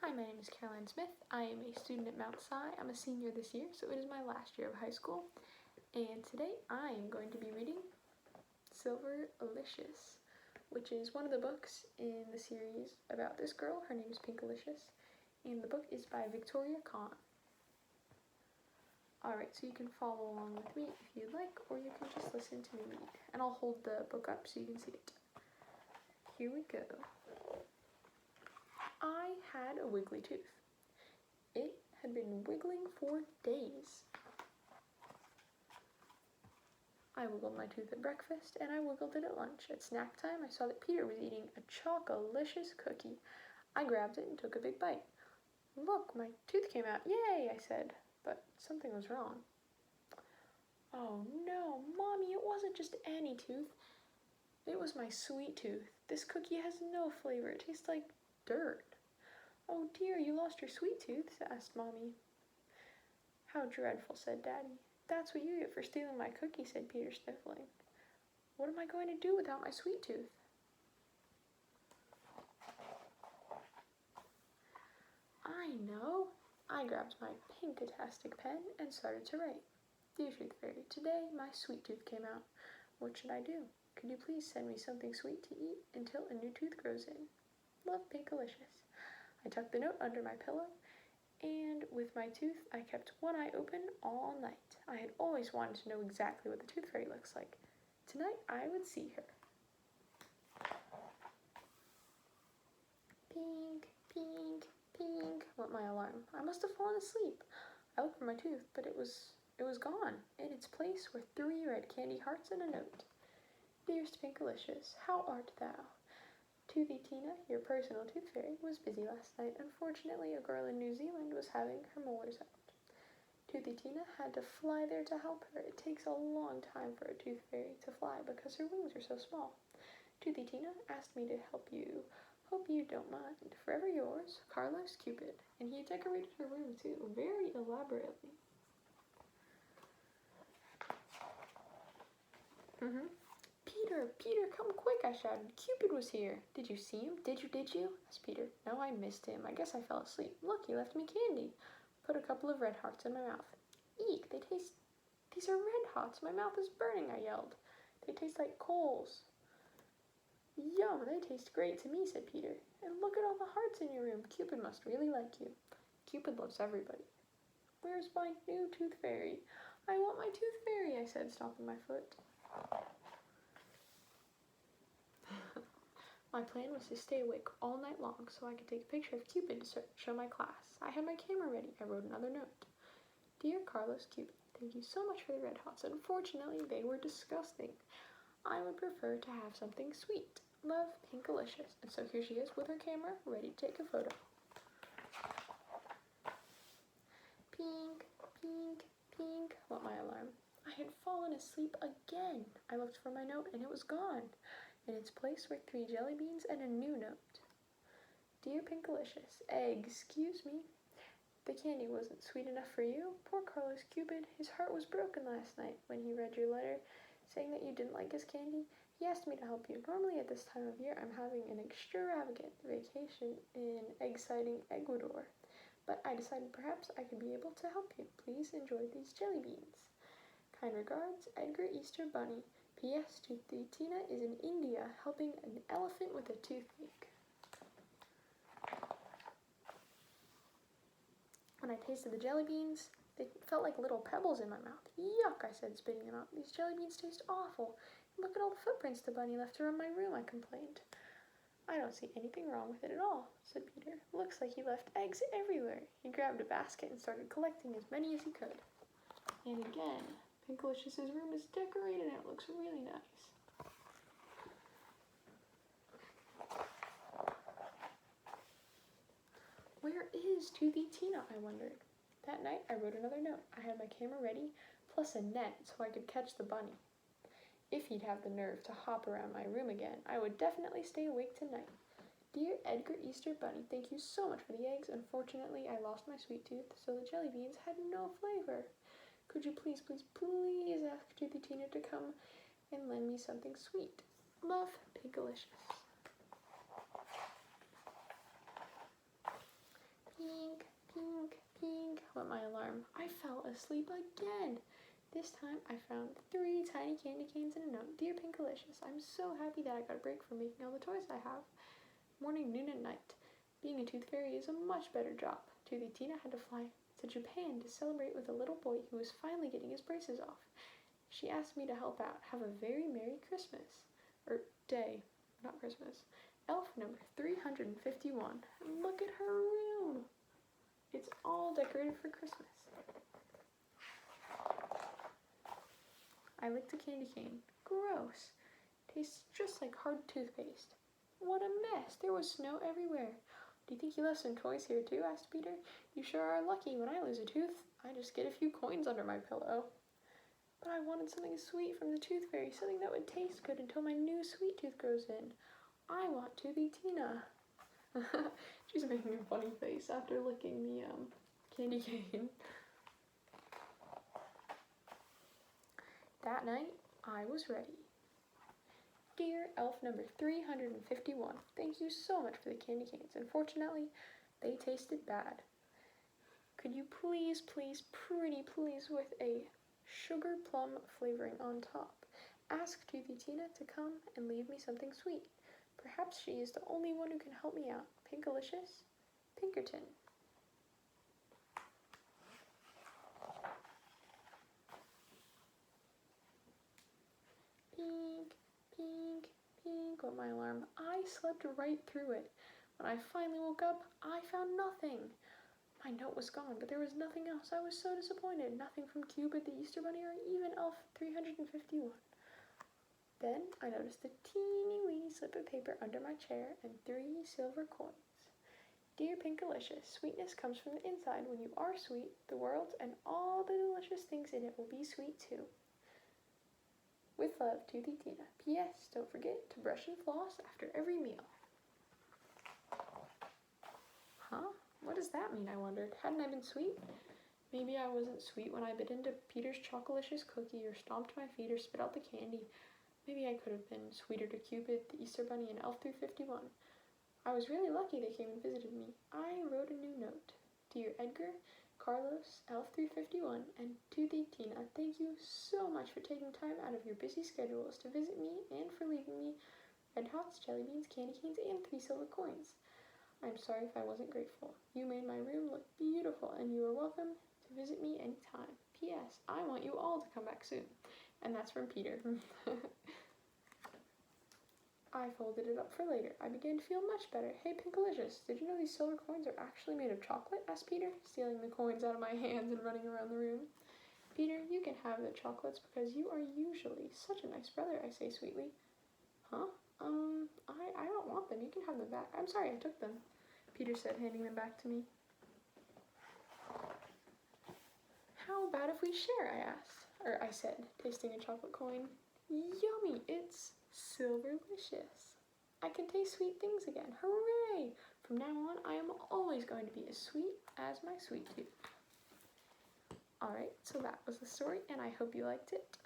Hi, my name is Caroline Smith. I am a student at Mount Si. I'm a senior this year, so it is my last year of high school. And today I am going to be reading Silverlicious, which is one of the books in the series about this girl. Her name is Pinkalicious, and the book is by Victoria Kann. Alright, so you can follow along with me if you'd like, or you can just listen to me read. And I'll hold the book up so you can see it. Here we go. I had a wiggly tooth. It had been wiggling for days. I wiggled my tooth at breakfast, and I wiggled it at lunch. At snack time, I saw that Peter was eating a chocolicious cookie. I grabbed it and took a big bite. Look, my tooth came out. Yay, I said, but something was wrong. Oh no, Mommy, it wasn't just any tooth. It was my sweet tooth. This cookie has no flavor. It tastes like dirt. Oh dear, you lost your sweet tooth, asked Mommy. How dreadful, said Daddy. That's what you get for stealing my cookie, said Peter, sniffling. What am I going to do without my sweet tooth? I know. I grabbed my pink-tastic pen and started to write. Dear Tooth Fairy, today my sweet tooth came out. What should I do? Could you please send me something sweet to eat until a new tooth grows in? Love, Pinkalicious. I tucked the note under my pillow, and with my tooth, I kept one eye open all night. I had always wanted to know exactly what the Tooth Fairy looks like. Tonight, I would see her. Pink, pink, pink, went my alarm. I must have fallen asleep. I looked for my tooth, but it was gone. In its place were 3 red candy hearts and a note. Dearest Pinkalicious, how art thou? Toothy Tina, your personal tooth fairy, was busy last night. Unfortunately, a girl in New Zealand was having her molars out. Toothy Tina had to fly there to help her. It takes a long time for a tooth fairy to fly because her wings are so small. Toothy Tina asked me to help you. Hope you don't mind. Forever yours, Carlos Cupid. And he decorated her room too, very elaborately. Peter, come quick, I shouted. Cupid was here. Did you see him? Did you? Asked Peter. No, I missed him. I guess I fell asleep. Look, he left me candy. Put a couple of red hearts in my mouth. Eek, these are red hearts. My mouth is burning, I yelled. They taste like coals. Yum, they taste great to me, said Peter. And look at all the hearts in your room. Cupid must really like you. Cupid loves everybody. Where's my new tooth fairy? I want my tooth fairy, I said, stomping my foot. My plan was to stay awake all night long so I could take a picture of Cupid to show my class. I had my camera ready. I wrote another note. Dear Carlos Cupid, thank you so much for the red hots. Unfortunately, they were disgusting. I would prefer to have something sweet. Love, Pinkalicious. And so here she is with her camera, ready to take a photo. Pink, pink, pink, went my alarm. I had fallen asleep again. I looked for my note and it was gone. In its place were 3 jelly beans and a new note. Dear Pinkalicious, excuse me. The candy wasn't sweet enough for you. Poor Carlos Cupid, his heart was broken last night when he read your letter saying that you didn't like his candy. He asked me to help you. Normally at this time of year I'm having an extravagant vacation in exciting Ecuador, but I decided perhaps I could be able to help you. Please enjoy these jelly beans. Kind regards, Edgar Easter Bunny. P.S. Toothy Tina is in India helping an elephant with a toothache. When I tasted the jelly beans, they felt like little pebbles in my mouth. Yuck, I said, spitting them out. These jelly beans taste awful. Look at all the footprints the bunny left around my room, I complained. I don't see anything wrong with it at all, said Peter. Looks like he left eggs everywhere. He grabbed a basket and started collecting as many as he could. And again, Pinkalicious's room is decorated and it looks really nice. Where is Toothy Tina, I wondered. That night I wrote another note. I had my camera ready, plus a net so I could catch the bunny. If he'd have the nerve to hop around my room again, I would definitely stay awake tonight. Dear Edgar Easter Bunny, thank you so much for the eggs. Unfortunately, I lost my sweet tooth, so the jelly beans had no flavor. Could you please ask Toothy Tina to come and lend me something sweet? Love, Pinkalicious. I fell asleep again. This time I found 3 tiny candy canes and a note. Dear Pinkalicious, I'm so happy that I got a break from making all the toys I have. Morning, noon, and night. Being a tooth fairy is a much better job. Toothy Tina had to fly to Japan to celebrate with a little boy who was finally getting his braces off. She asked me to help out. Have a very Merry Christmas. Day, not Christmas. Elf number 351. And look at her room. It's all decorated for Christmas. I licked a candy cane. Gross. Tastes just like hard toothpaste. What a mess. There was snow everywhere. Do you think you left some toys here too? Asked Peter. You sure are lucky. When I lose a tooth, I just get a few coins under my pillow. But I wanted something sweet from the tooth fairy, something that would taste good until my new sweet tooth grows in. I want Toothy Tina. She's making a funny face after licking the candy cane. That night, I was ready. Dear Elf number 351, thank you so much for the candy canes. Unfortunately, they tasted bad. Could you please, pretty please, with a sugar plum flavoring on top, ask Toothy Tina to come and leave me something sweet. Perhaps she is the only one who can help me out. Pinkalicious, Pinkerton. Pink, pink, pink, went my alarm. I slept right through it. When I finally woke up, I found nothing. My note was gone, but there was nothing else. I was so disappointed. Nothing from Cupid, the Easter Bunny, or even Elf 351. Then I noticed a teeny weeny slip of paper under my chair and 3 silver coins. Dear Pinkalicious, sweetness comes from the inside. When you are sweet, the world and all the delicious things in it will be sweet too. With love, Toothy Tina. P.S. Don't forget to brush and floss after every meal. Huh? What does that mean, I wondered. Hadn't I been sweet? Maybe I wasn't sweet when I bit into Peter's Chocolicious cookie or stomped my feet or spit out the candy. Maybe I could have been sweeter to Cupid, the Easter Bunny, and Elf 351. I was really lucky they came and visited me. I wrote a new note. Dear Edgar, Carlos, Elf 351, and Toothy Tina, thank you so much for taking time out of your busy schedules to visit me and for leaving me Red Hots, jelly beans, candy canes, and 3 silver coins. I'm sorry if I wasn't grateful. You made my room look beautiful, and you are welcome to visit me anytime. P.S. I want you all to come back soon. And that's from Peter. I folded it up for later. I began to feel much better. Hey, Pinkalicious, did you know these silver coins are actually made of chocolate? Asked Peter, stealing the coins out of my hands and running around the room. Peter, you can have the chocolates because you are usually such a nice brother, I say sweetly. Huh? I don't want them. You can have them back. I'm sorry, I took them, Peter said, handing them back to me. How about if we share, I said, tasting a chocolate coin. Yummy, it's Silverlicious. I can taste sweet things again. Hooray! From now on, I am always going to be as sweet as my sweet tooth. Alright, so that was the story, and I hope you liked it.